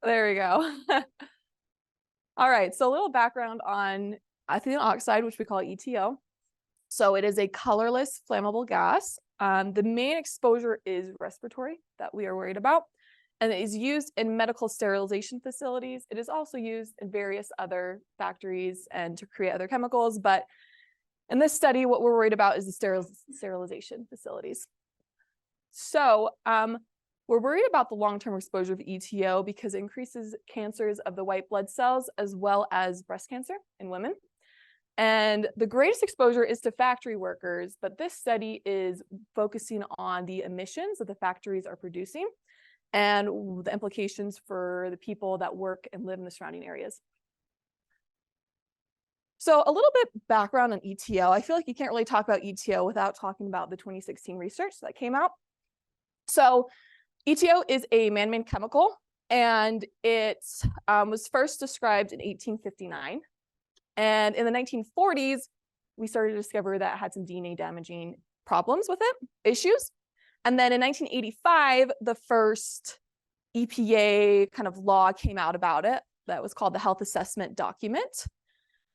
There we go. All right, so a little background on ethylene oxide, which we call ETO. So it is a colorless flammable gas. The main exposure is respiratory that we are worried about, and it is used in medical sterilization facilities. It is also used in various other factories and to create other chemicals, but in this study, what we're worried about is the sterilization facilities. So we're worried about the long-term exposure of ETO because it increases cancers of the white blood cells as well as breast cancer in women. And the greatest exposure is to factory workers, but this study is focusing on the emissions that the factories are producing and the implications for the people that work and live in the surrounding areas. So a little bit background on ETO. I feel like you can't really talk about ETO without talking about the 2016 research that came out. So ETO is a man-made chemical, and it was first described in 1859. And in the 1940s, we started to discover that it had some DNA damaging problems with it, issues. And then in 1985, the first EPA kind of law came out about it that was called the Health Assessment Document.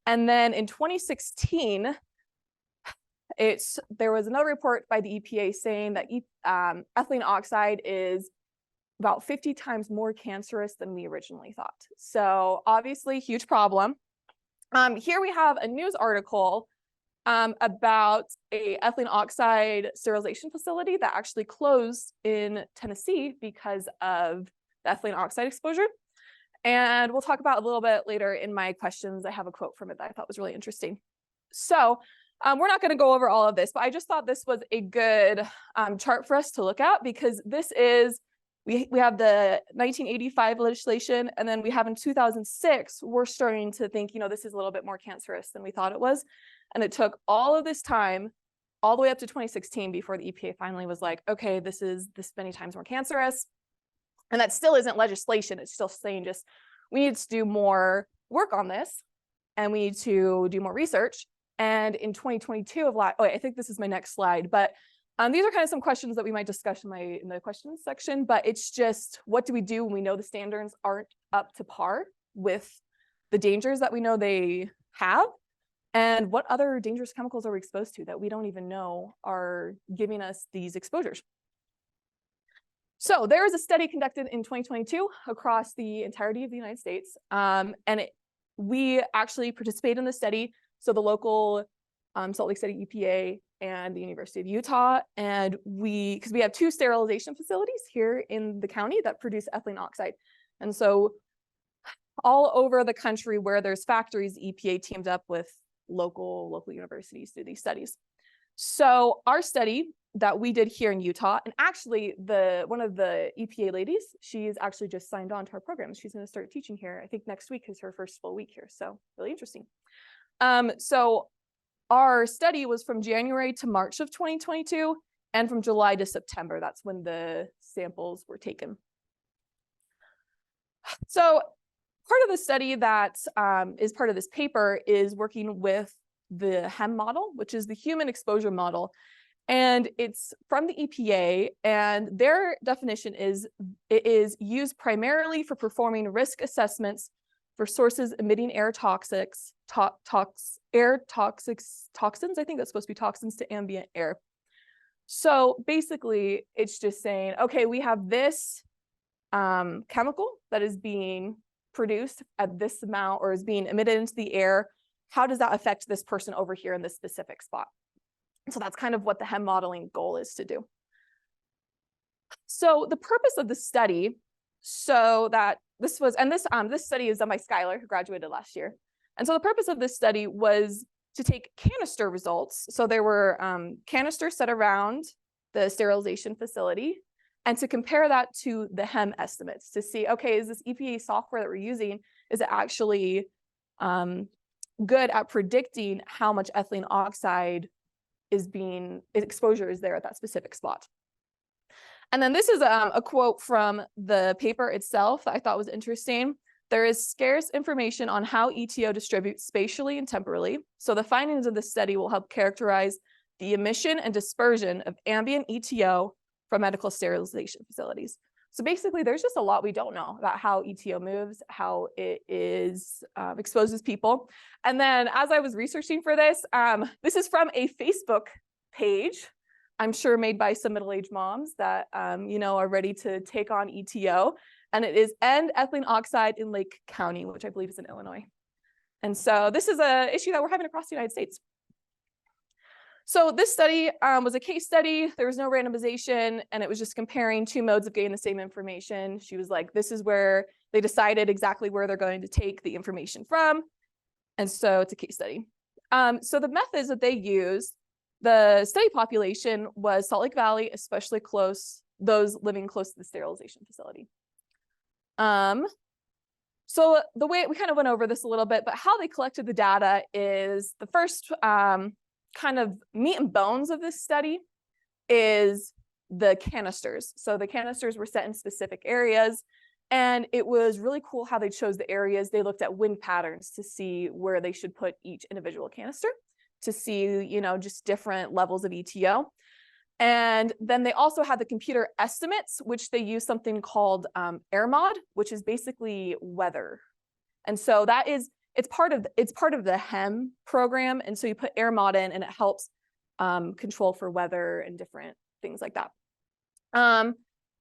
And then in 2016, there was another report by the EPA saying that ethylene oxide is about 50 times more cancerous than we originally thought. So obviously, huge problem. Here we have a news article about a ethylene oxide sterilization facility that actually closed in Tennessee because of the ethylene oxide exposure. And we'll talk about a little bit later in my questions. I have a quote from it that I thought was really interesting. So we're not going to go over all of this, but I just thought this was a good chart for us to look at because this is, we have the 1985 legislation, and then we have in 2006, we're starting to think, this is a little bit more cancerous than we thought it was. And it took all of this time, all the way up to 2016 before the EPA finally was like, okay, this is this many times more cancerous. And that still isn't legislation. It's still saying just, we need to do more work on this, and we need to do more research. And in 2022 I think this is my next slide, but these are kind of some questions that we might discuss in the questions section, but it's just, what do we do when we know the standards aren't up to par with the dangers that we know they have? And what other dangerous chemicals are we exposed to that we don't even know are giving us these exposures? So there was a study conducted in 2022 across the entirety of the United States. We actually participated in the study. So the local Salt Lake City EPA and the University of Utah. And because we have two sterilization facilities here in the county that produce ethylene oxide. And so all over the country where there's factories, the EPA teamed up with local universities to do these studies. So our study that we did here in Utah, and actually one of the EPA ladies, she's actually just signed on to our program. She's going to start teaching here. I think next week is her first full week here. So really interesting. So our study was from January to March of 2022, and from July to September. That's when the samples were taken. So part of the study that is part of this paper is working with the HEM model, which is the human exposure model. And it's from the EPA, and their definition is, it is used primarily for performing risk assessments for sources emitting air toxins. I think that's supposed to be toxins to ambient air. So basically, it's just saying, okay, we have this chemical that is being produced at this amount or is being emitted into the air. How does that affect this person over here in this specific spot? So that's kind of what the HEM modeling goal is to do. So the purpose of the study, this study is done by Skylar, who graduated last year. And so the purpose of this study was to take canister results. So there were canisters set around the sterilization facility, and to compare that to the HEM estimates to see, okay, is this EPA software that we're using, is it actually good at predicting how much ethylene oxide exposure is there at that specific spot? And then this is a quote from the paper itself that I thought was interesting. There is scarce information on how ETO distributes spatially and temporally. So the findings of this study will help characterize the emission and dispersion of ambient ETO from medical sterilization facilities. So basically, there's just a lot we don't know about how ETO moves, how it is exposes people. And then as I was researching for this, this is from a Facebook page, I'm sure made by some middle-aged moms that are ready to take on ETO. And it is End Ethylene Oxide in Lake County, which I believe is in Illinois. And so this is an issue that we're having across the United States. So this study was a case study. There was no randomization, and it was just comparing two modes of getting the same information. She was like, this is where they decided exactly where they're going to take the information from. And so it's a case study. So the methods that they used, the study population was Salt Lake Valley, especially those living close to the sterilization facility. So the way we kind of went over this a little bit, but how they collected the data is the first kind of meat and bones of this study is the canisters. So the canisters were set in specific areas, and it was really cool how they chose the areas. They looked at wind patterns to see where they should put each individual canister to see, just different levels of ETO. And then they also had the computer estimates, which they use something called AirMod, which is basically weather. And so it's part of the HEM program. And so you put AirMod in, and it helps control for weather and different things like that.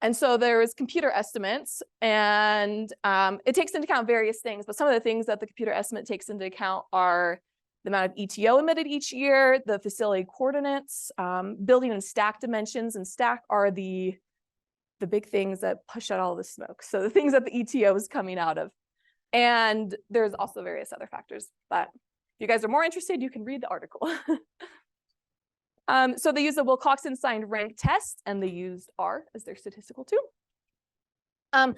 And so there's computer estimates, and it takes into account various things. But some of the things that the computer estimate takes into account are the amount of ETO emitted each year, the facility coordinates, building and stack dimensions, and stack are the big things that push out all the smoke. So the things that the ETO is coming out of. And there's also various other factors, but if you guys are more interested, you can read the article. So they used the Wilcoxon signed rank test, and they used R as their statistical tool.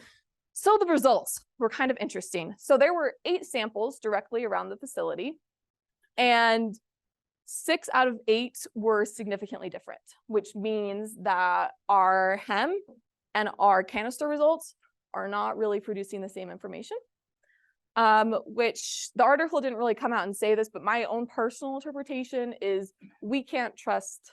So the results were kind of interesting. So there were 8 samples directly around the facility, and 6 out of 8 were significantly different, which means that our HEM and our canister results are not really producing the same information. Which the article didn't really come out and say this, but my own personal interpretation is we can't trust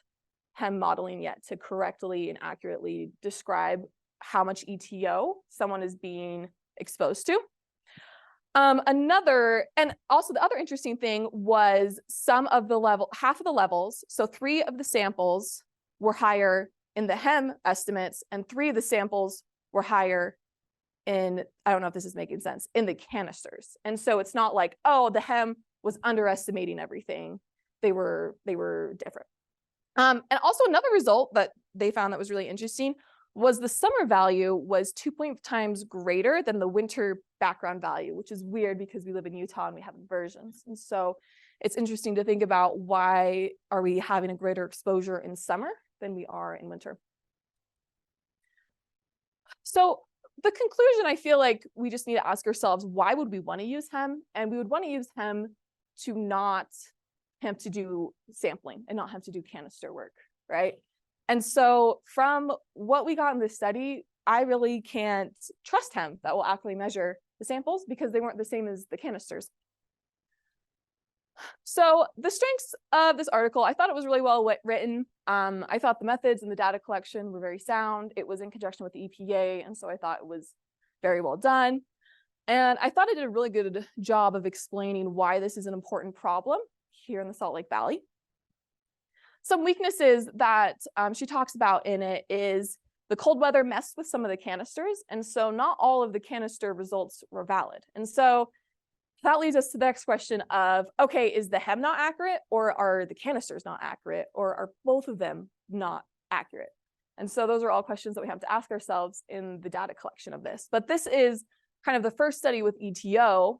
HEM modeling yet to correctly and accurately describe how much ETO someone is being exposed to. And also the other interesting thing was half of the levels, so 3 of the samples were higher in the HEM estimates, and 3 of the samples were higher in, I don't know if this is making sense, in the canisters. And so it's not like, oh, the HEM was underestimating everything. They were different. And also another result that they found that was really interesting was the summer value was 2.5 times greater than the winter background value, which is weird because we live in Utah and we have inversions. And so it's interesting to think about why are we having a greater exposure in summer than we are in winter. So the conclusion, I feel like we just need to ask ourselves, why would we want to use HEM? And we would want to use HEM to not have to do sampling and not have to do canister work, right? And so from what we got in this study, I really can't trust HEM that will accurately measure the samples because they weren't the same as the canisters. So the strengths of this article, I thought it was really well written. I thought the methods and the data collection were very sound. It was in conjunction with the EPA, and so I thought it was very well done. And I thought it did a really good job of explaining why this is an important problem here in the Salt Lake Valley. Some weaknesses that she talks about in it is the cold weather messed with some of the canisters, and so not all of the canister results were valid. And so that leads us to the next question of, okay, is the HEM not accurate, or are the canisters not accurate, or are both of them not accurate? And so those are all questions that we have to ask ourselves in the data collection of this. But this is kind of the first study with ETO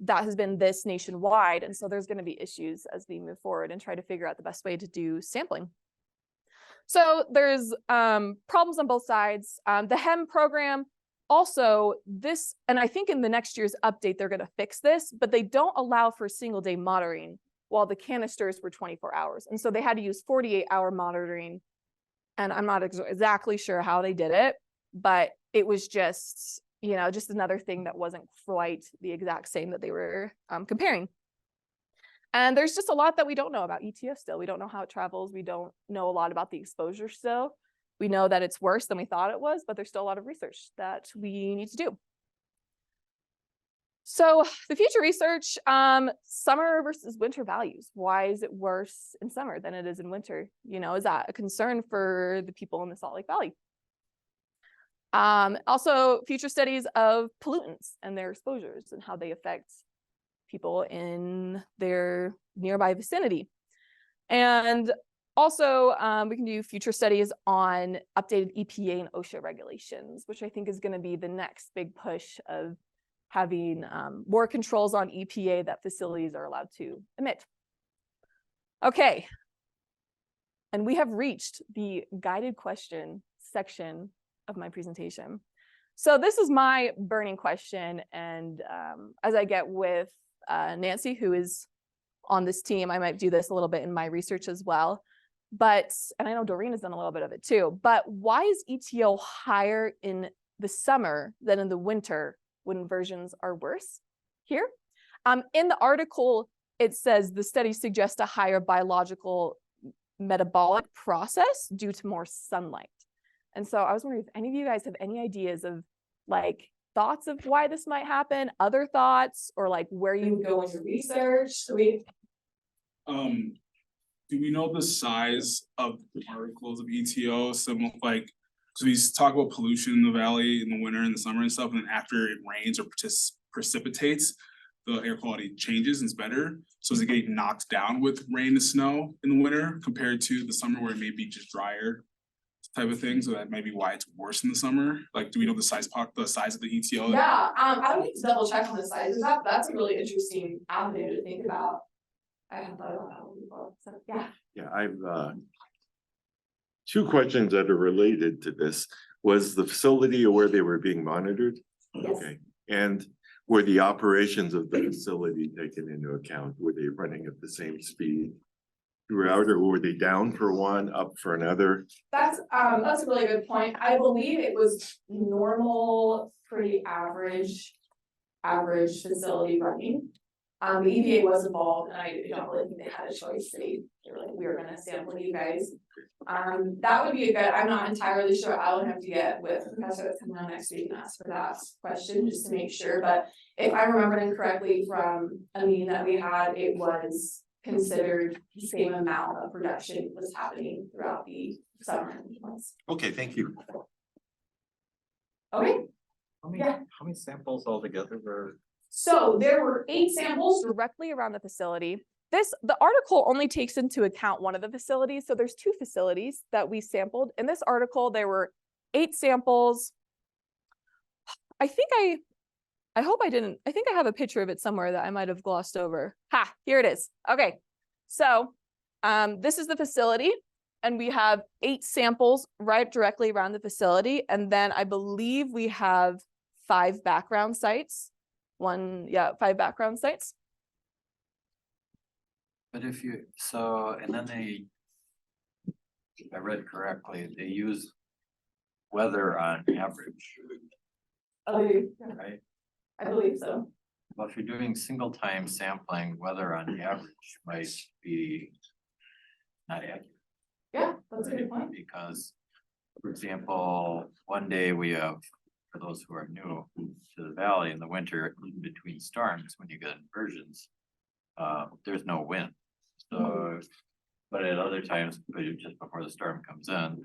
that has been this nationwide, and so there's going to be issues as we move forward and try to figure out the best way to do sampling. So there's problems on both sides. The HEM program, also this, and I think in the next year's update, they're going to fix this, but they don't allow for single day monitoring while the canisters were 24 hours. And so they had to use 48-hour monitoring. And I'm not exactly sure how they did it, but it was just, just another thing that wasn't quite the exact same that they were comparing. And there's just a lot that we don't know about ETO still. We don't know how it travels. We don't know a lot about the exposure still. We know that it's worse than we thought it was, but there's still a lot of research that we need to do. So the future research, summer versus winter values. Why is it worse in summer than it is in winter? You know, is that a concern for the people in the Salt Lake Valley? Also, future studies of pollutants and their exposures and how they affect people in their nearby vicinity. And also, we can do future studies on updated EPA and OSHA regulations, which I think is going to be the next big push of having more controls on EPA that facilities are allowed to emit. Okay. And we have reached the guided question section of my presentation. So this is my burning question. And as I get with Nancy, who is on this team, I might do this a little bit in my research as well. But, and I know Doreen has done a little bit of it too, but why is ETO higher in the summer than in the winter when versions are worse? Here, in the article, it says the study suggests a higher biological metabolic process due to more sunlight. And so I was wondering if any of you guys have any ideas of like thoughts of why this might happen, other thoughts, or like where you would go in your research. So do we know the size of the particles of ETO? Some like, so we talk about pollution in the valley in the winter and the summer and stuff, and then after it rains or precipitates, the air quality changes and it's better. So is it getting knocked down with rain and snow in the winter compared to the summer where it may be just drier type of thing? So that may be why it's worse in the summer. Like, do we know the size of the ETO? Yeah, I would need to double check on the size. That's a really interesting avenue to think about. I hadn't thought about that one before. So, yeah. Yeah, I've two questions that are related to this. Was the facility or where they were being monitored? Yes. Okay. And were the operations of the facility taken into account? Were they running at the same speed throughout, or were they down for one, up for another? That's a really good point. I believe it was normal, pretty average facility running. The EPA was involved, and I don't really think they had a choice. They were like, we were going to sample you guys. That would be a good. I'm not entirely sure. I would have to get with the professor that's coming on next week and ask for that question just to make sure. But if I remember incorrectly from a meeting that we had, it was considered the same amount of production was happening throughout the summer months. Okay, thank you. Okay. How many samples altogether were? So there were 8 samples directly around the facility. The article only takes into account one of the facilities. So there's 2 facilities that we sampled. In this article, there were 8 samples. I think I hope I didn't. I think I have a picture of it somewhere that I might have glossed over. Ha, here it is. Okay. So this is the facility, and we have 8 samples right directly around the facility. And then I believe we have 5 background sites. 5 background sites. But if you, so, and then if I read correctly, they use weather on average, right? I believe so. Well, if you're doing single time sampling, weather on average might be not accurate. Yeah, that's a good point. Because, for example, one day we have, for those who are new to the valley in the winter, in between storms, when you get inversions, there's no wind. So, but at other times, just before the storm comes in,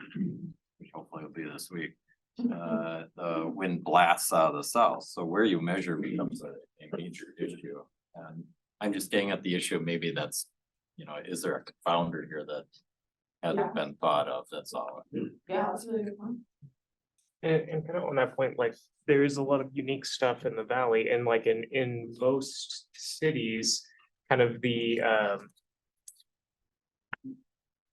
which hopefully will be this week, the wind blasts out of the south. So where you measure becomes a major issue. And I'm just getting at the issue, maybe that's, is there a confounder here that hasn't been thought of? That's all. Yeah, that's a really good point. And kind of on that point, like there is a lot of unique stuff in the valley, and like in most cities, kind of the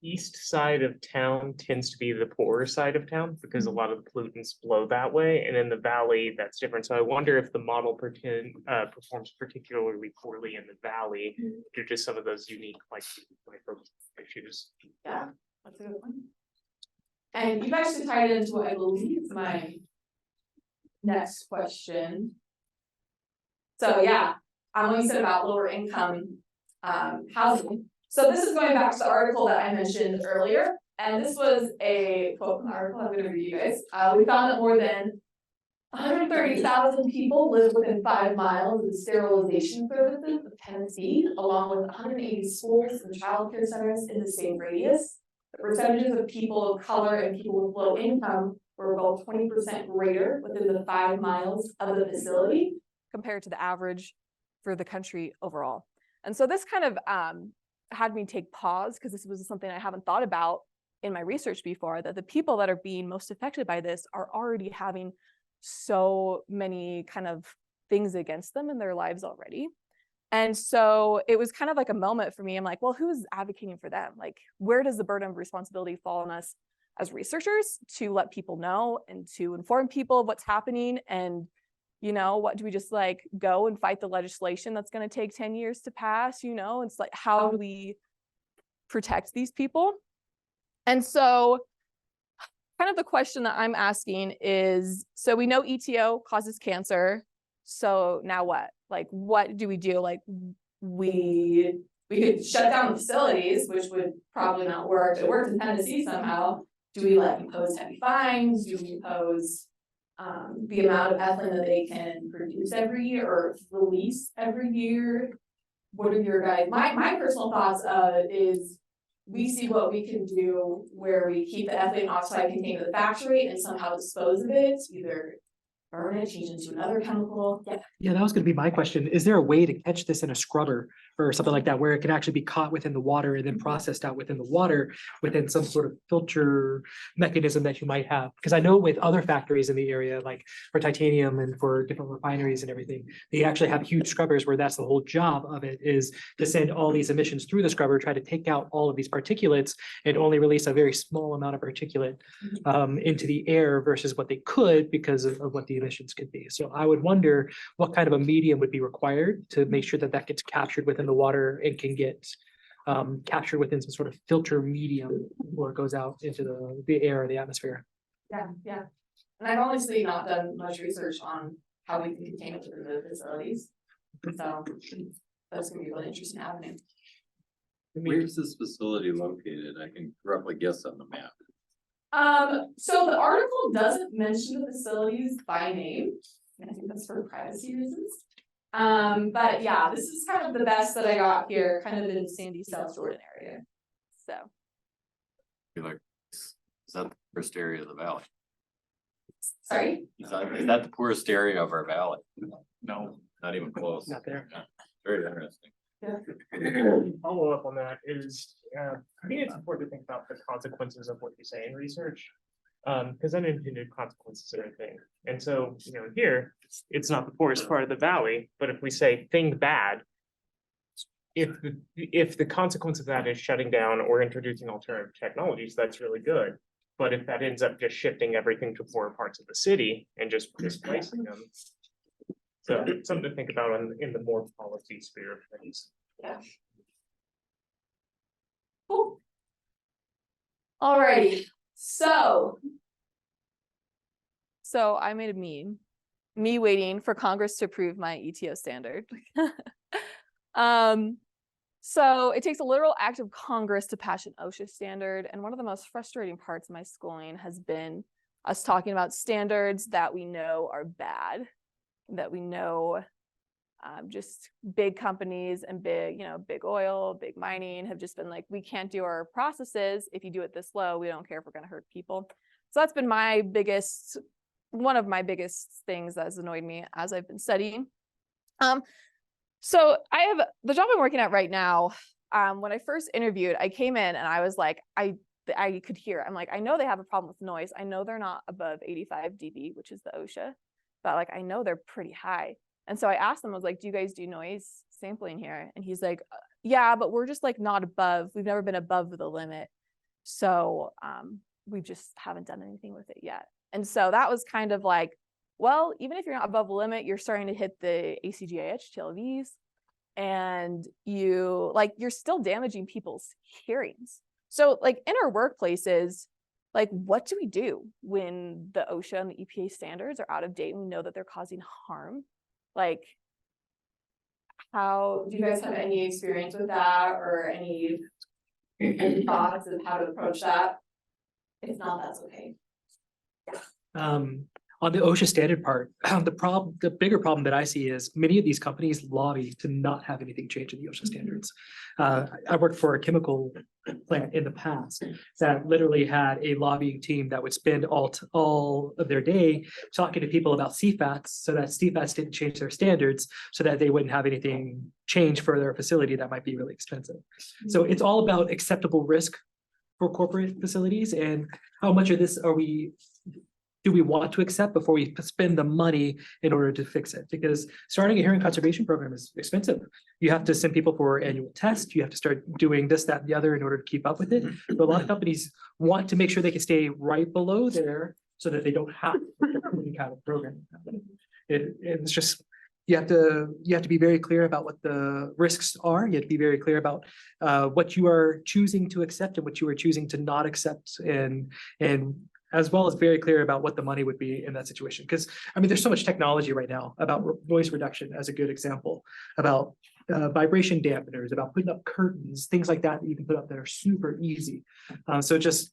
east side of town tends to be the poorer side of town because a lot of the pollutants blow that way, and in the valley that's different. So I wonder if the model performs particularly poorly in the valley due to some of those unique like micro issues. Yeah, that's a good point. And you've actually tied it into what I believe is my next question. So yeah, when you said about lower income housing. So this is going back to the article that I mentioned earlier. And this was a quote from the article I'm gonna read you guys. We found that more than 130,000 people live within 5 miles of the sterilization services of Tennessee, along with 180 schools and childcare centers in the same radius. The percentages of people of color and people with low income were about 20% greater within the 5 miles of the facility compared to the average for the country overall. And so this kind of had me take pause, because this was something I haven't thought about in my research before, that the people that are being most affected by this are already having so many kind of things against them in their lives already. And so it was kind of like a moment for me. I'm like, well, who's advocating for them? Like, where does the burden of responsibility fall on us as researchers to let people know and to inform people of what's happening? And, you know, what do we just like go and fight the legislation that's going to take 10 years to pass? You know, it's like, how do we protect these people? And so kind of the question that I'm asking is, so we know ETO causes cancer. So now what? Like, what do we do? Like, we could shut down the facilities, which would probably not work. It worked in Tennessee somehow. Do we like impose heavy fines? Do we impose the amount of ethylene that they can produce every year or release every year? What are your guys? My personal thoughts is we see what we can do where we keep the ethylene oxide contained at the factory and somehow dispose of it, either burn it, change it into another chemical. Yeah, that was gonna be my question. Is there a way to catch this in a scrubber or something like that, where it can actually be caught within the water and then processed out within the water within some sort of filter mechanism that you might have? Because I know with other factories in the area, like for titanium and for different refineries and everything, they actually have huge scrubbers where that's the whole job of it, is to send all these emissions through the scrubber, try to take out all of these particulates and only release a very small amount of particulate into the air versus what they could because of what the emissions could be. So I would wonder what kind of a medium would be required to make sure that that gets captured within the water and can get captured within some sort of filter medium before it goes out into the air or the atmosphere. Yeah. And I've honestly not done much research on how we can contain it within the facilities. So that's gonna be a really interesting avenue. Where's this facility located? I can roughly guess on the map. So the article doesn't mention the facilities by name. I think that's for privacy reasons. But yeah, this is kind of the best that I got here, kind of in Sandy, South Jordan area. So. Be like, is that the poorest area of the valley? Sorry? Is that the poorest area of our valley? No. Not even close. Not there. Yeah, very interesting. Follow up on that is, I think it's important to think about the consequences of what you say in research. Because unintended consequences are a thing. And so, you know, here, it's not the poorest part of the valley, but if we say thing bad, if the consequence of that is shutting down or introducing alternative technologies, that's really good. But if that ends up just shifting everything to poorer parts of the city and just displacing them. So something to think about in the more policy sphere of things. Yeah. Cool. Alrighty, so I made a meme, me waiting for Congress to approve my ETO standard. So it takes a literal act of Congress to pass an OSHA standard, and one of the most frustrating parts of my schooling has been us talking about standards that we know are bad, that we know just big companies and big oil, big mining have just been like, we can't do our processes if you do it this low. We don't care if we're going to hurt people. So that's been one of my biggest things that has annoyed me as I've been studying. So I have the job I'm working at right now. When I first interviewed, I came in and I was like, I could hear. I'm like, I know they have a problem with noise. I know they're not above 85 dB, which is the OSHA, but like I know they're pretty high. And so I asked them, I was like, do you guys do noise sampling here? And he's like, yeah, but we're just like not above. We've never been above the limit. So we just haven't done anything with it yet. And so that was kind of like, well, even if you're not above the limit, you're starting to hit the ACGIH TLVs, and you're still damaging people's hearings. So like in our workplaces, like what do we do when the OSHA and the EPA standards are out of date and we know that they're causing harm? Like, how do you guys have any experience with that, or any thoughts of how to approach that? If not, that's okay. On the OSHA standard part, the bigger problem that I see is many of these companies lobby to not have anything change in the OSHA standards. I worked for a chemical plant in the past that literally had a lobbying team that would spend all of their day talking to people about CFATs, so that CFATs didn't change their standards, so that they wouldn't have anything change for their facility that might be really expensive. So it's all about acceptable risk for corporate facilities, and how much of this do we want to accept before we spend the money in order to fix it? Because starting a hearing conservation program is expensive. You have to send people for annual tests. You have to start doing this, that, and the other in order to keep up with it. But a lot of companies want to make sure they can stay right below there so that they don't have any kind of program. It's just, you have to be very clear about what the risks are. You have to be very clear about what you are choosing to accept and what you are choosing to not accept, and as well as very clear about what the money would be in that situation. Because I mean, there's so much technology right now about noise reduction as a good example, about vibration dampeners, about putting up curtains, things like that you can put up that are super easy. So just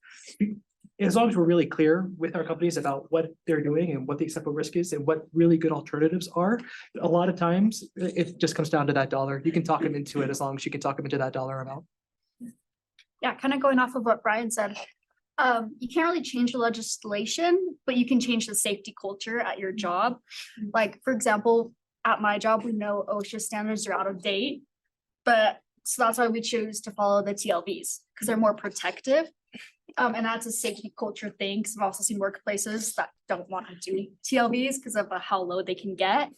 as long as we're really clear with our companies about what they're doing and what the acceptable risk is and what really good alternatives are, a lot of times it just comes down to that dollar. You can talk them into it as long as you can talk them into that dollar amount. Yeah, kind of going off of what Brian said. You can't really change the legislation, but you can change the safety culture at your job. Like, for example, at my job, we know OSHA standards are out of date, but so that's why we choose to follow the TLVs because they're more protective. And that's a safety culture thing. Because I've also seen workplaces that don't want to do TLVs because of how low they can get.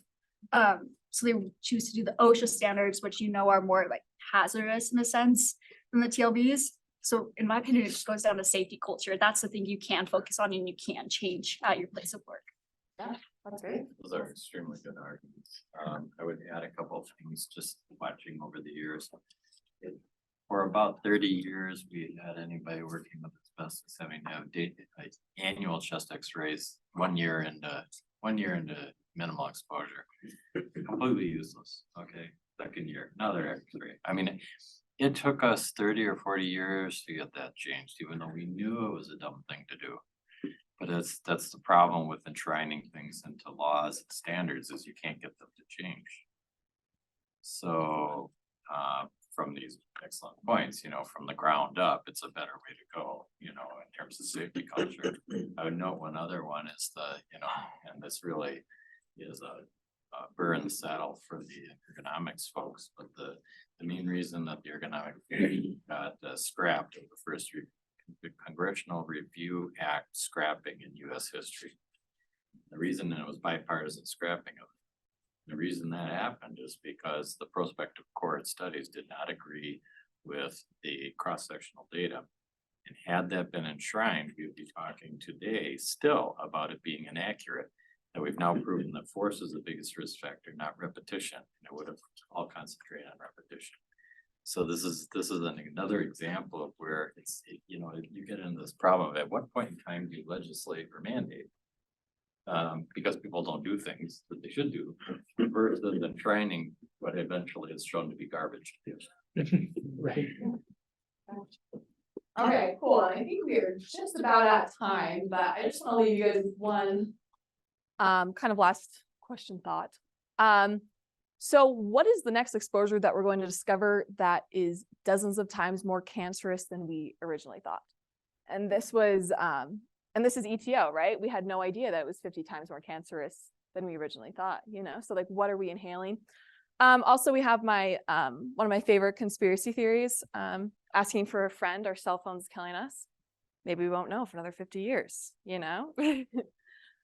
So they choose to do the OSHA standards, which are more like hazardous in a sense than the TLVs. So in my opinion, it just goes down to safety culture. That's the thing you can focus on and you can change at your place of work. Yeah, that's great. Those are extremely good arguments. I would add a couple of things, just watching over the years. For about 30 years, we had anybody working with asbestos having to have annual chest x-rays 1 year into minimal exposure. Completely useless. Okay, second year, another x-ray. I mean, it took us 30 or 40 years to get that changed, even though we knew it was a dumb thing to do. But that's the problem with enshrining things into laws and standards, is you can't get them to change. So from these excellent points, from the ground up, it's a better way to go, in terms of safety culture. I would note one other one is and this really is a burr in the saddle for the ergonomics folks, but the main reason that the ergonomic got scrapped in the first Congressional Review Act scrapping in US history. The reason it was bipartisan scrapping of it, the reason that happened is because the prospective cohort studies did not agree with the cross-sectional data. And had that been enshrined, we would be talking today still about it being inaccurate. And we've now proven that force is the biggest risk factor, not repetition, and it would have all concentrated on repetition. So this is another example of where you get into this problem of at what point in time do you legislate or mandate? Because people don't do things that they should do, versus than training what eventually is shown to be garbage. Right. Okay, cool. I think we're just about out of time, but I just want to leave you guys with one kind of last question thought. So what is the next exposure that we're going to discover that is dozens of times more cancerous than we originally thought? And this was this is ETO, right? We had no idea that it was 50 times more cancerous than we originally thought, so like, what are we inhaling? Also, we have my one of my favorite conspiracy theories, asking for a friend. Our cell phones killing us. Maybe we won't know for another 50 years, Yeah.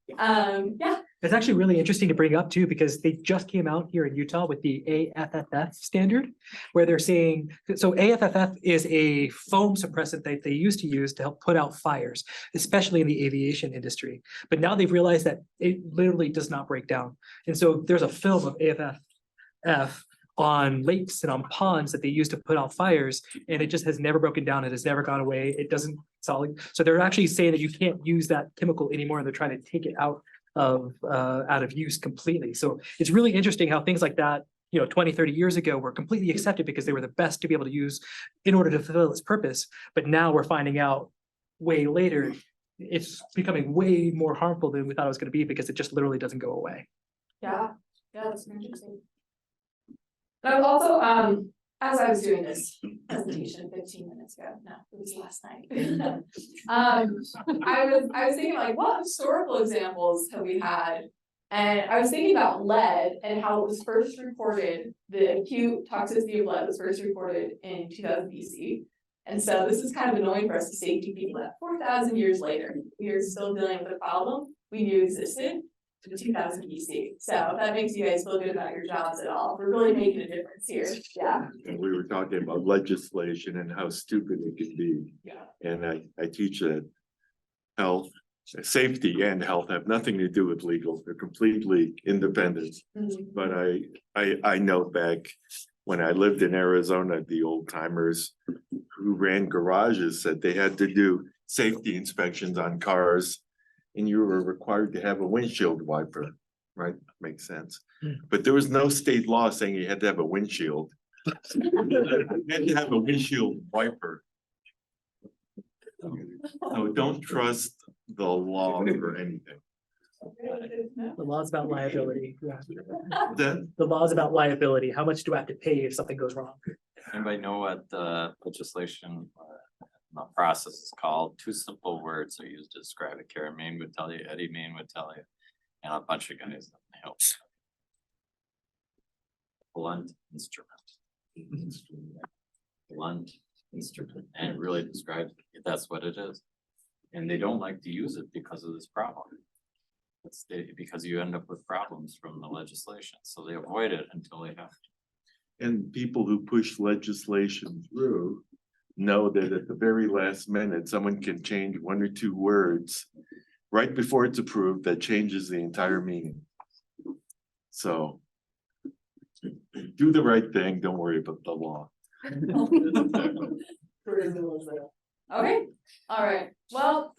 It's actually really interesting to bring up too, because they just came out here in Utah with the AFFF standard, where they're saying, so AFFF is a foam suppressant that they used to use to help put out fires, especially in the aviation industry. But now they've realized that it literally does not break down. And so there's a film of AFFF on lakes and on ponds that they use to put out fires, and it just has never broken down. It has never gone away. It doesn't solid. So they're actually saying that you can't use that chemical anymore, and they're trying to take it out of use completely. So it's really interesting how things like that, 20, 30 years ago were completely accepted because they were the best to be able to use in order to fulfill its purpose. But now we're finding out way later, it's becoming way more harmful than we thought it was gonna be because it just literally doesn't go away. Yeah, that's interesting. And I was also, as I was doing this presentation 15 minutes ago, no, it was last night. I was thinking like, what historical examples have we had? And I was thinking about lead and how it was first reported, the acute toxicity of lead was first reported in 2000 BC. And so this is kind of annoying for us to safety people that 4,000 years later, we are still dealing with a problem we knew existed in 2000 BC. So if that makes you guys feel good about your jobs at all, we're really making a difference here. Yeah. And we were talking about legislation and how stupid it can be. Yeah. And I teach that health, safety and health have nothing to do with legal. They're completely independent. Mhm. But I know back when I lived in Arizona, the old timers who ran garages said they had to do safety inspections on cars. And you were required to have a windshield wiper, right? Makes sense. But there was no state law saying you had to have a windshield. You had to have a windshield wiper. So don't trust the law for anything. The law's about liability. Then The law's about liability. How much do I have to pay if something goes wrong? Anybody know what the legislation the process is called? Two simple words are used to describe it. Karen Main would tell you, Eddie Main would tell you, and a bunch of guys that help. Blunt instrument. Blunt instrument, and it really describes it. That's what it is. And they don't like to use it because of this problem. Because you end up with problems from the legislation, so they avoid it until they have to. and people who push legislation through know that at the very last minute, someone can change one or two words right before it's approved that changes the entire meaning. So do the right thing, don't worry about the law. Okay, all right, well,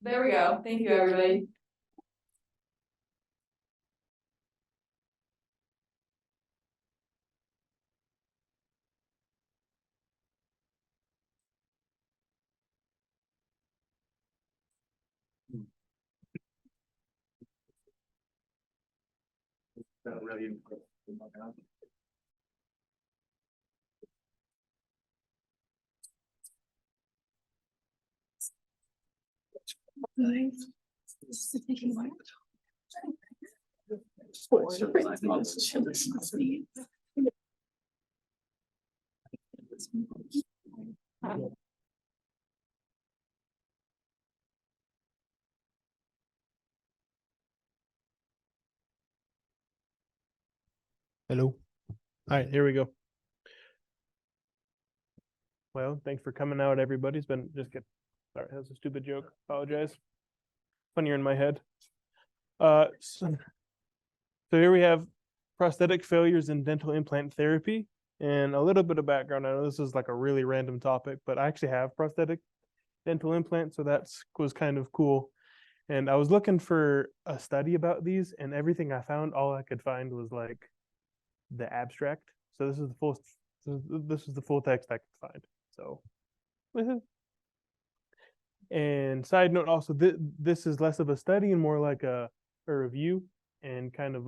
there we go. Thank you, everybody. Hello. All right, here we go. Well, thanks for coming out, everybody. It's been just get. Sorry, that was a stupid joke. Apologize. Funnier in my head. So here we have prosthetic failures in dental implant therapy, and a little bit of background. I know this is like a really random topic, but I actually have prosthetic dental implants, so was kind of cool. And I was looking for a study about these, and everything I found, all I could find was like the abstract. So this is the full text I could find. So, and side note, also this is less of a study and more like a review and kind of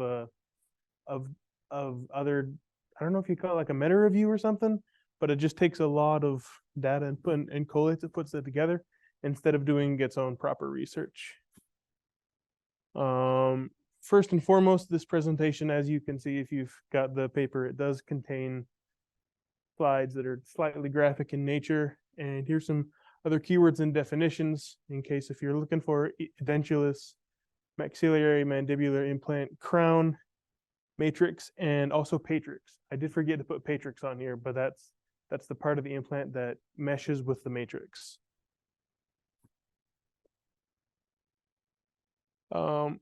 of other. I don't know if you call it like a meta review or something, but it just takes a lot of data and collates it, puts it together instead of doing its own proper research. First and foremost, this presentation, as you can see, if you've got the paper, it does contain slides that are slightly graphic in nature. And here's some other keywords and definitions in case if you're looking for edentulous, maxillary mandibular implant, crown, matrix, and also patrix. I did forget to put patrix on here, but that's the part of the implant that meshes with the matrix.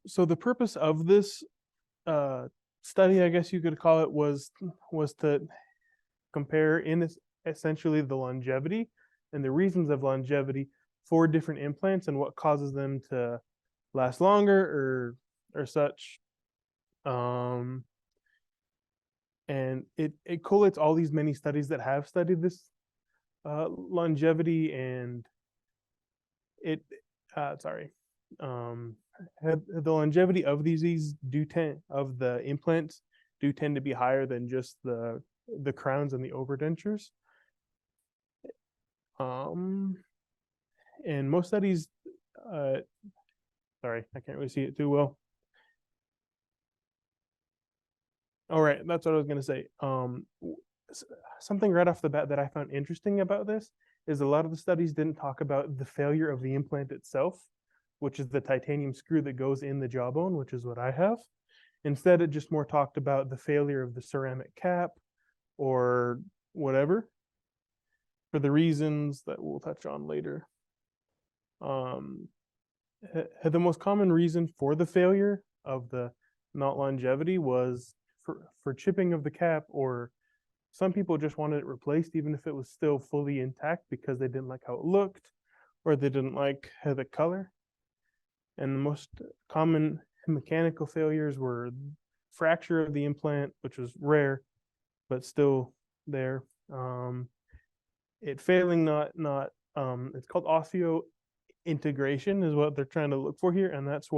So the purpose of this study, I guess you could call it, was to compare essentially the longevity and the reasons of longevity for different implants and what causes them to last longer or such. And it collates all these many studies that have studied this longevity and sorry. The longevity of these do tend, of the implants do tend to be higher than just the crowns and the overdentures. And most studies, sorry, I can't really see it too well. All right, that's what I was gonna say. Something right off the bat that I found interesting about this is a lot of the studies didn't talk about the failure of the implant itself, which is the titanium screw that goes in the jawbone, which is what I have. Instead, it just more talked about the failure of the ceramic cap or whatever, for the reasons that we'll touch on later. The most common reason for the failure of the not longevity was for chipping of the cap, or some people just wanted it replaced even if it was still fully intact because they didn't like how it looked or they didn't like the color. And the most common mechanical failures were fracture of the implant, which was rare, but still there. It failing it's called osseo integration is what they're trying to look for here, and that's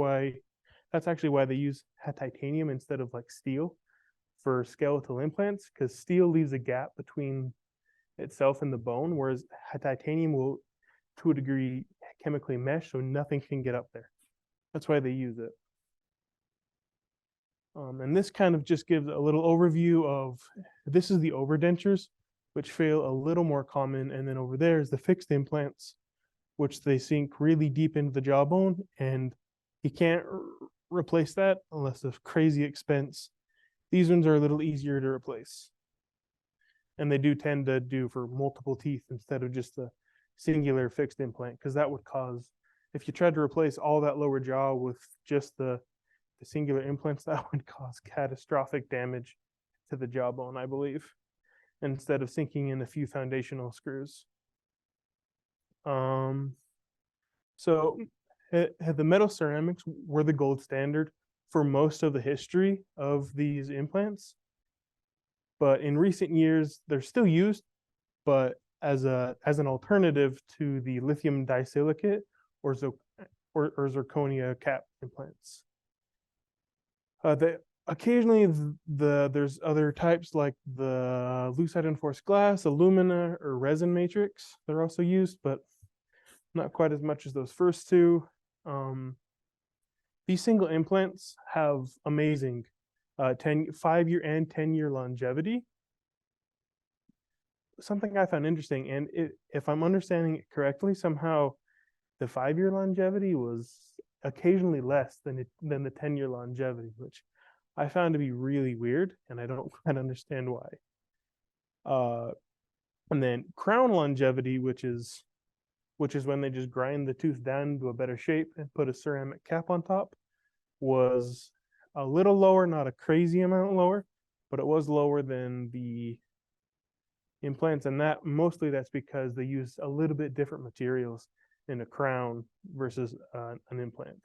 actually why they use titanium instead of like steel for skeletal implants, because steel leaves a gap between itself and the bone, whereas titanium will, to a degree, chemically mesh, so nothing can get up there. That's why they use it. And this kind of just gives a little overview of, this is the overdentures, which fail a little more common, and then over there is the fixed implants, which they sink really deep into the jawbone, and you can't replace that unless of crazy expense. These ones are a little easier to replace. And they do tend to do for multiple teeth instead of just a singular fixed implant, because that would cause, if you tried to replace all that lower jaw with just the singular implants, that would cause catastrophic damage to the jawbone, I believe, instead of sinking in a few foundational screws. So the metal ceramics were the gold standard for most of the history of these implants. But in recent years, they're still used, but as an alternative to the lithium disilicate or zirconia cap implants. Occasionally there's other types like the lucite enforced glass, alumina, or resin matrix. They're also used, but not quite as much as those first two. These single implants have amazing 5-year and 10-year longevity. Something I found interesting, and if I'm understanding it correctly, somehow the 5-year longevity was occasionally less than the 10-year longevity, which I found to be really weird, and I don't quite understand why. And then crown longevity, which is when they just grind the tooth down to a better shape and put a ceramic cap on top, was a little lower, not a crazy amount lower, but it was lower than the implants, and that's because they use a little bit different materials in a crown versus an implant.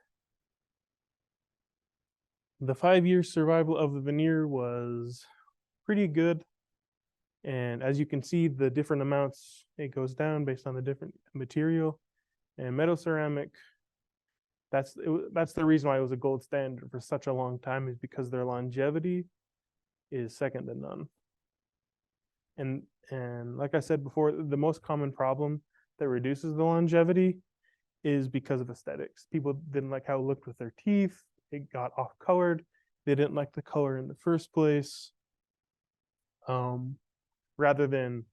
The 5-year survival of the veneer was pretty good, and as you can see, the different amounts, it goes down based on the different material. And metal ceramic, that's the reason why it was a gold standard for such a long time, is because their longevity is second to none. And like I said before, the most common problem that reduces the longevity is because of aesthetics. People didn't like how it looked with their teeth. It got off colored. They didn't like the color in the first place, rather than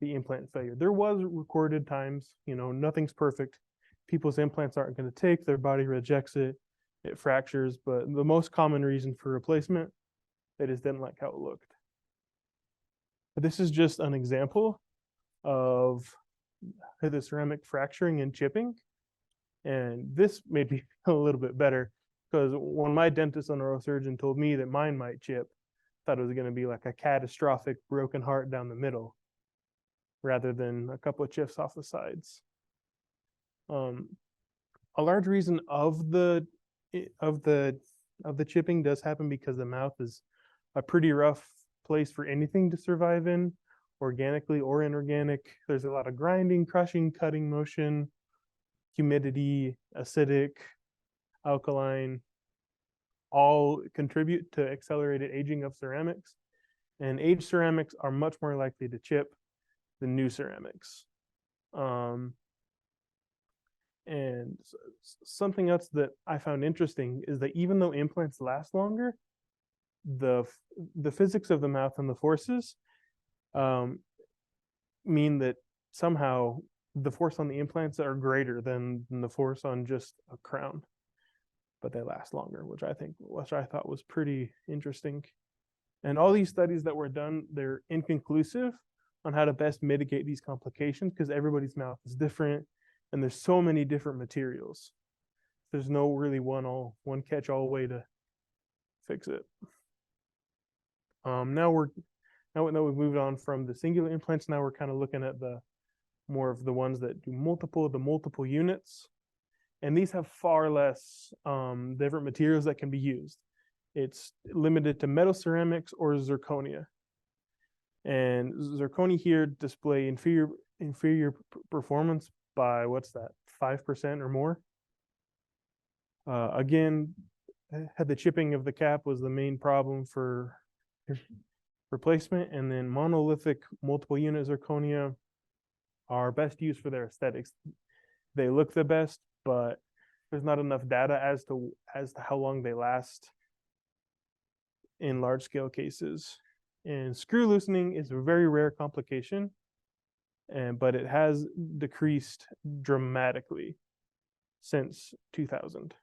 the implant failure. There was recorded times, nothing's perfect. People's implants aren't going to take, their body rejects it, it fractures, but the most common reason for replacement, they just didn't like how it looked. But this is just an example of the ceramic fracturing and chipping. And this made me feel a little bit better, because when my dentist and neurosurgeon told me that mine might chip, I thought it was going to be like a catastrophic broken heart down the middle, rather than a couple of chips off the sides. A large reason of the chipping does happen because the mouth is a pretty rough place for anything to survive in, organically or inorganic. There's a lot of grinding, crushing, cutting motion. humidity, acidic, alkaline, all contribute to accelerated aging of ceramics. And aged ceramics are much more likely to chip than new ceramics. And something else that I found interesting is that even though implants last longer, the physics of the mouth and the forces mean that somehow the force on the implants are greater than the force on just a crown, but they last longer, which I thought was pretty interesting. And all these studies that were done, they're inconclusive on how to best mitigate these complications because everybody's mouth is different and there's so many different materials. There's no really one catch-all way to fix it. Now we've moved on from the singular implants, now we're kind of looking at the more of the ones that do multiple units. And these have far less different materials that can be used. It's limited to metal ceramics or zirconia. And zirconia here display inferior performance by 5% or more. Again, had the chipping of the cap was the main problem for replacement, and then monolithic multiple unit zirconia are best used for their aesthetics. They look the best, but there's not enough data as to how long they last in large scale cases. And screw loosening is a very rare complication, but it has decreased dramatically since 2000.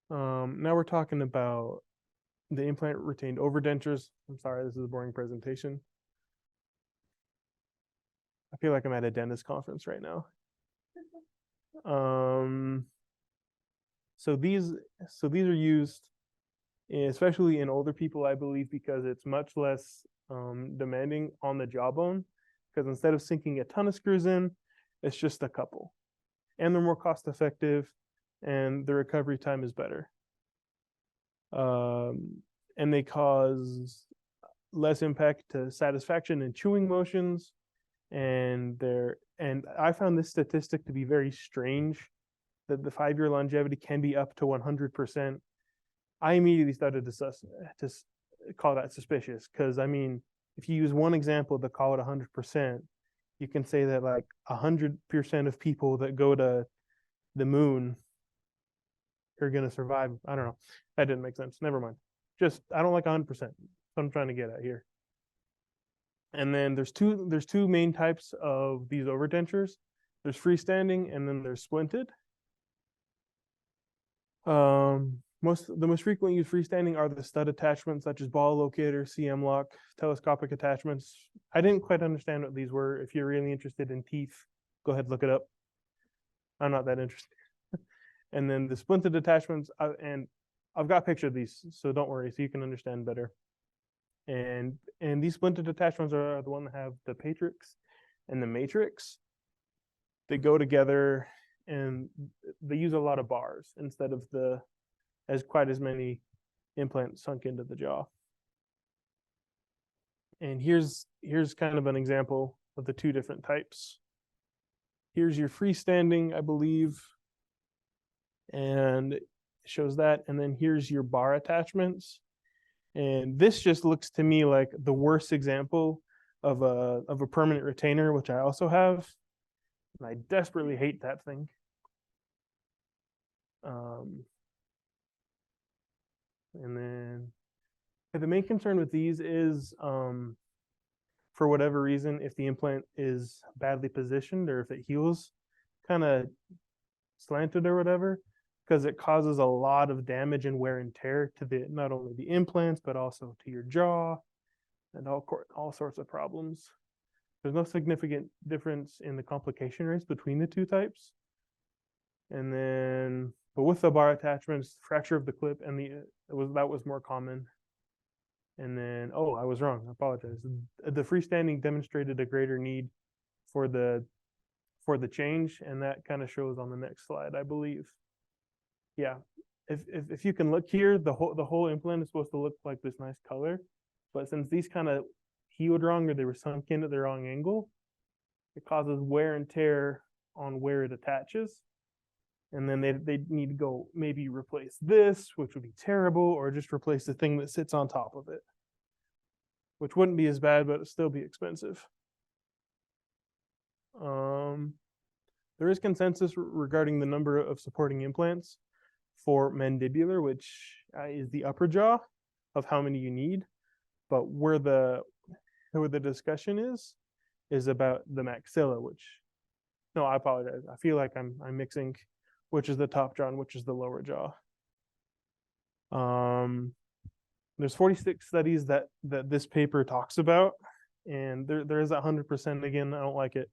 Now we're talking about the implant retained overdentures. I'm sorry, this is a boring presentation. I feel like I'm at a dentist conference right now. So these are used especially in older people, I believe, because it's much less demanding on the jawbone. Because instead of sinking a ton of screws in, it's just a couple, and they're more cost effective, and the recovery time is better. And they cause less impact to satisfaction and chewing motions. And I found this statistic to be very strange, that the 5-year longevity can be up to 100%. I immediately started to call that suspicious, because I mean, if you use one example to call it 100%, you can say that like 100% of people that go to the moon are going to survive. I don't know. That didn't make sense. Never mind. Just, I don't like 100%. That's what I'm trying to get at here. And then there's two main types of these overdentures. There's freestanding and then there's splinted. The most frequently used freestanding are the stud attachments such as ball locator, CM lock, telescopic attachments. I didn't quite understand what these were. If you're really interested in teeth, go ahead, look it up. I'm not that interested. And then the splinted attachments, and I've got a picture of these, so don't worry, so you can understand better. And these splinted attachments are the one that have the patrix and the matrix. They go together, and they use a lot of bars instead of quite as many implants sunk into the jaw. And here's kind of an example of the two different types. Here's your freestanding, I believe, and it shows that. And then here's your bar attachments. And this just looks to me like the worst example of a permanent retainer, which I also have. And I desperately hate that thing. And then the main concern with these is, for whatever reason, if the implant is badly positioned or if it heals kind of slanted or whatever, because it causes a lot of damage and wear and tear to not only the implants, but also to your jaw and all sorts of problems. There's no significant difference in the complication rates between the two types. And then, but with the bar attachments, fracture of the clip and that was more common. And then, I was wrong. I apologize. The freestanding demonstrated a greater need for the change, and that kind of shows on the next slide, I believe. Yeah, if you can look here, the whole implant is supposed to look like this nice color, but since these kind of healed wrong or they were sunk in at the wrong angle, it causes wear and tear on where it attaches. And then they need to go maybe replace this, which would be terrible, or just replace the thing that sits on top of it, which wouldn't be as bad, but it'd still be expensive. There is consensus regarding the number of supporting implants for mandibular, which is the upper jaw, of how many you need. But where the discussion is about the maxilla, which, no, I apologize. I feel like I'm mixing which is the top jaw and which is the lower jaw. There's 46 studies that this paper talks about, and there is 100% again. I don't like it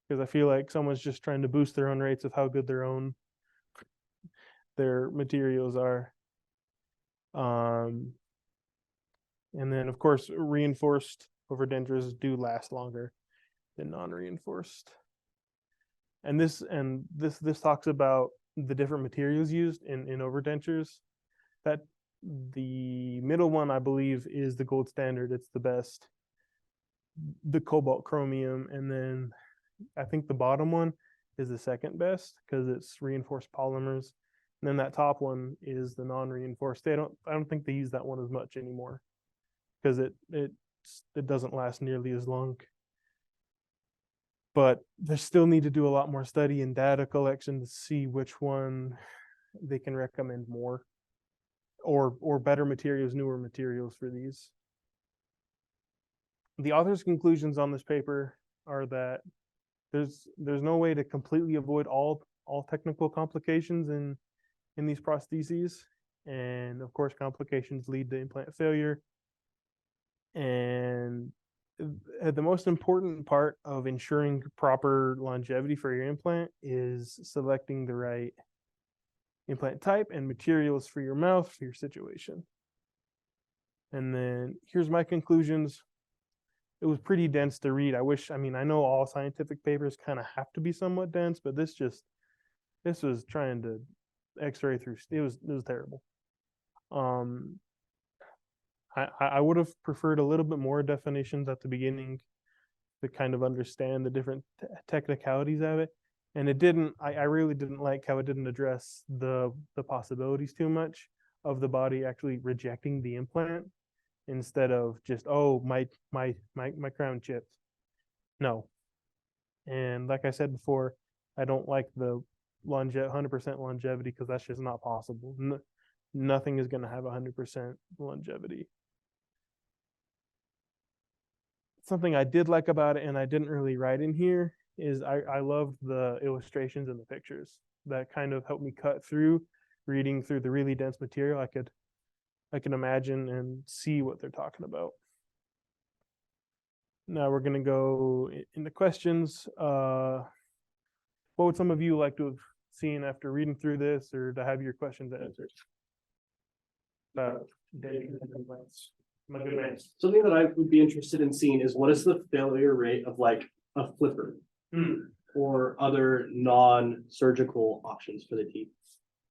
because I feel like someone's just trying to boost their own rates of how good their materials are. And then of course reinforced overdentures do last longer than non-reinforced. And this talks about the different materials used in overdentures. That the middle one, I believe, is the gold standard. It's the best. The cobalt chromium, and then I think the bottom one is the second best because it's reinforced polymers. And then that top one is the non-reinforced. I don't think they use that one as much anymore because it doesn't last nearly as long. But they still need to do a lot more study and data collection to see which one they can recommend more, or better materials, newer materials for these. The author's conclusions on this paper are that there's no way to completely avoid all technical complications in these prostheses, and of course complications lead to implant failure. And the most important part of ensuring proper longevity for your implant is selecting the right implant type and materials for your mouth, for your situation. And then here's my conclusions. It was pretty dense to read. I know all scientific papers kind of have to be somewhat dense, but this was trying to x-ray through. It was terrible. I would have preferred a little bit more definitions at the beginning to kind of understand the different technicalities of it. And I really didn't like how it didn't address the possibilities too much of the body actually rejecting the implant instead of just, oh, my crown chipped. No. And like I said before, I don't like the 100% longevity because that's just not possible. Nothing is going to have 100% longevity. Something I did like about it, and I didn't really write in here, is I loved the illustrations and the pictures that kind of helped me cut through reading through the really dense material. I can imagine and see what they're talking about. Now we're going to go into questions. What would some of you like to have seen after reading through this, or to have your questions answered? My good man. Something that I would be interested in seeing is what is the failure rate of like a flipper or other non-surgical options for the teeth,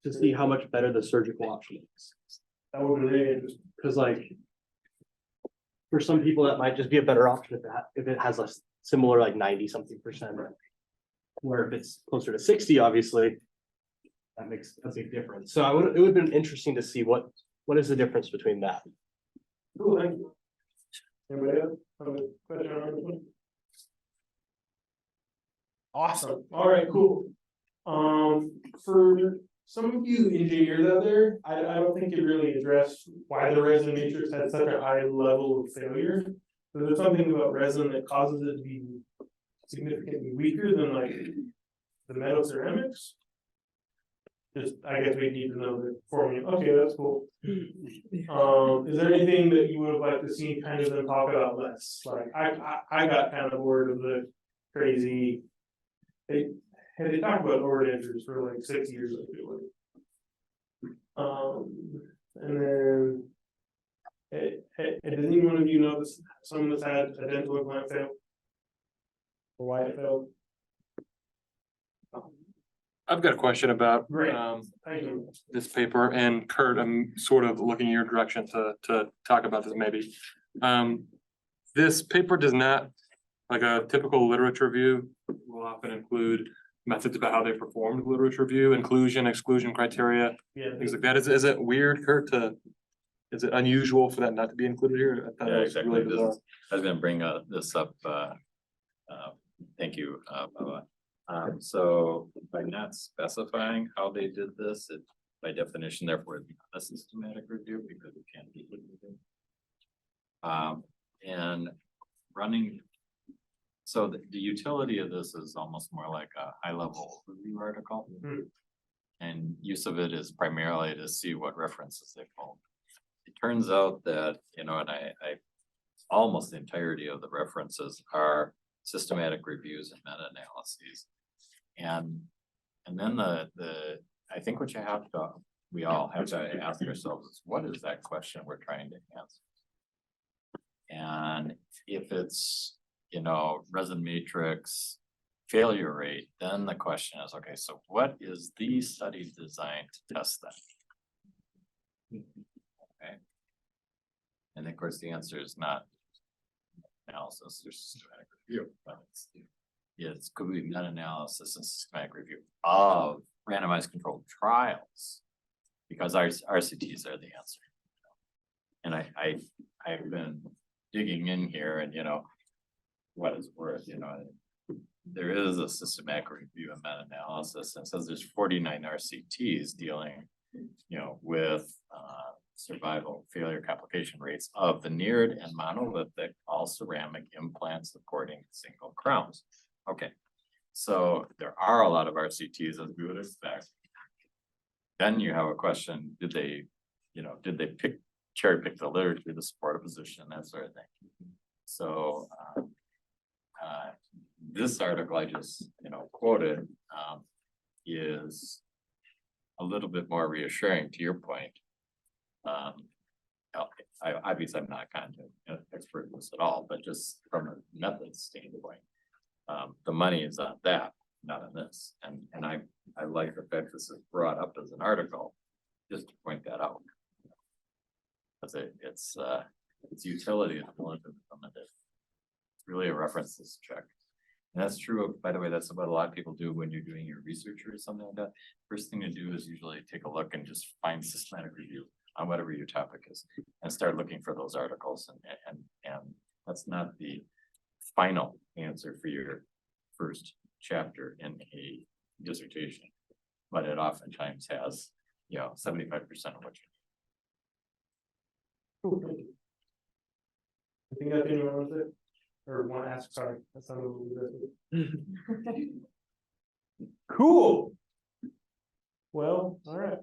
to see how much better the surgical option is. That would be really interesting. Because like for some people that might just be a better option if it has a similar like 90-something%. Where if it's closer to 60, obviously, that makes a big difference. So it would have been interesting to see what is the difference between that. Cool, thank you. Anybody else have a question on this one? Awesome. All right, cool. For some of you engineers out there, I don't think it really addressed why the resin matrix had such a high level of failure. So there's something about resin that causes it to be significantly weaker than like the metal ceramics. Just, I guess we need to know the formula. Okay, that's cool. Is there anything that you would have liked to see kind of them talk about less? Like I got kind of bored of the crazy. They talked about overdentures for like 6 years, I feel like. And then did any one of you notice someone that's had a dental implant fail? Or why it failed? I've got a question about Great. Thank you. this paper, and Kurt, I'm sort of looking in your direction to talk about this maybe. This paper does not, like a typical literature review will often include methods about how they performed literature review, inclusion, exclusion criteria, Yeah. things like that. Is it weird, Kurt, is it unusual for that not to be included here? I thought it Yeah, was exactly. really bizarre. I was gonna bring this up, thank you, Bubba. So by not specifying how they did this, it by definition, therefore, it's not a systematic review because it can't be. And running. So the utility of this is almost more like a high level review article. And use of it is primarily to see what references they pull. It turns out that, you know, and I almost the entirety of the references are systematic reviews and meta-analyses. And then I think what we all have to ask ourselves is, what is that question we're trying to answer? And if it's, you know, resin matrix failure rate, then the question is, okay, so what is the study designed to test that? Okay. And of course, the answer is not analysis or systematic review, but it's could be meta-analysis and systematic review of randomized controlled trials, because our RCTs are the answer. And I've been digging in here, and you know, what it's worth, you know, there is a systematic review and meta-analysis, and it says there's 49 RCTs dealing, you know, with survival failure complication rates of veneered and monolithic all ceramic implants supporting single crowns. Okay, so there are a lot of RCTs, as we would expect. Then you have a question, did they cherry pick the literature to support a position, that sort of thing. So this article I just, you know, quoted is a little bit more reassuring to your point. Obviously I'm not a content expert in this at all, but just from a method standpoint, the money is on that, not on this. And I like the fact this is brought up as an article, just to point that out. Because its utility is limited. It's really a references check. And that's true, by the way, that's what a lot of people do when you're doing your research or something like that. First thing to do is usually take a look and just find systematic review on whatever your topic is and start looking for those articles. And that's not the final answer for your first chapter in a dissertation, but it oftentimes has, you know, 75% of what you I think that's anyone wants it, or want to ask, sorry, that's not a little bit. Cool. Well, all right.